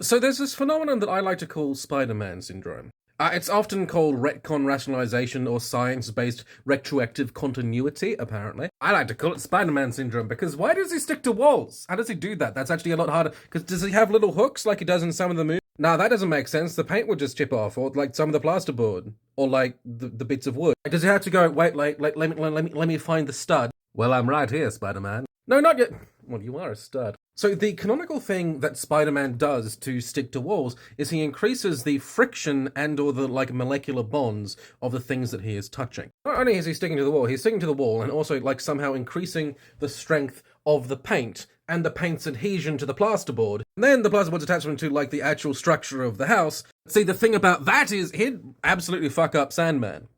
So there's this phenomenon that I like to call Spider-Man syndrome. It's often called retcon rationalization or science-based retroactive continuity, apparently. I like to call it Spider-Man syndrome because why does he stick to walls? How does he do that? That's actually a lot harder. Because does he have little hooks like he does in some of the movies? Nah, that doesn't make sense. The paint would just chip off, or like some of the plasterboard, or like the bits of wood. Does he have to go, wait, let me find the stud? Well, I'm right here, Spider-Man. No, not yet. Well, you are a stud. So the canonical thing that Spider-Man does to stick to walls is he increases the friction and or the like molecular bonds of the things that he is touching. Not only is he sticking to the wall, he's sticking to the wall and also like somehow increasing the strength of the paint and the paint's adhesion to the plasterboard. And then the plasterboard's attachment to like the actual structure of the house. See, the thing about that is he'd absolutely fuck up Sandman.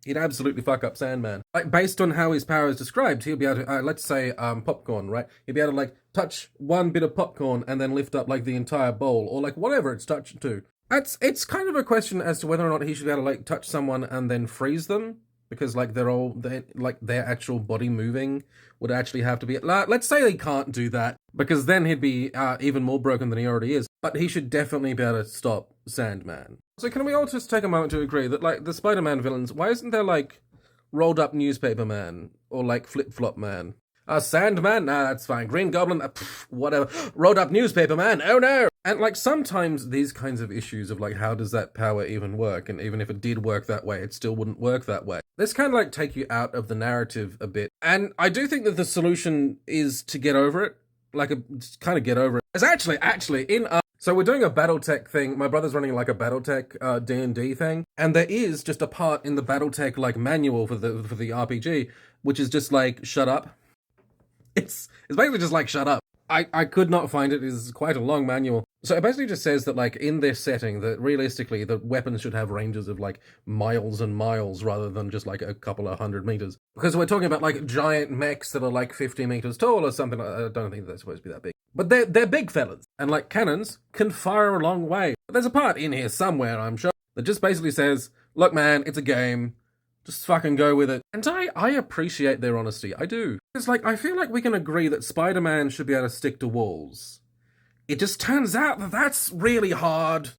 He'd absolutely fuck up Sandman. Like, based on how his power is described, he'll be able to, let's say, popcorn, right? He'll be able to, like, touch one bit of popcorn and then lift up, like, the entire bowl, or, like, whatever it's touched to. It's kind of a question as to whether or not he should be able to, like, touch someone and then freeze them, because, like, their actual body moving would actually have to be... Let's say he can't do that, because then he'd be even more broken than he already is. But he should definitely be able to stop Sandman. So can we all just take a moment to agree that, like, the Spider-Man villains, why isn't there, like, rolled-up newspaper man? Or, like, flip-flop man? Sandman? Nah, that's fine. Green Goblin? Whatever. Rolled-up newspaper man? Oh, no! And, like, sometimes these kinds of issues of, like, how does that power even work? And even if it did work that way, it still wouldn't work that way. This kind of, like, take you out of the narrative a bit. And I do think that the solution is to get over it. Like, kind of get over it. It's actually, in... So we're doing a BattleTech thing. My brother's running like a BattleTech D&D thing, and there is just a part in the BattleTech like manual for the RPG, which is just like shut up. It's basically just like shut up. I could not find it. It's quite a long manual. So it basically just says that like in this setting that realistically the weapons should have ranges of like miles and miles rather than just like a couple of 100 meters. Because we're talking about like giant mechs that are like 50 meters tall or something. I don't think they're supposed to be that big. But they're big fellas. And like cannons can fire a long way. But there's a part in here somewhere, I'm sure, that just basically says, look man, it's a game. Just fucking go with it. And I appreciate their honesty. I do. It's like, I feel like we can agree that Spider-Man should be able to stick to walls. It just turns out that that's really hard.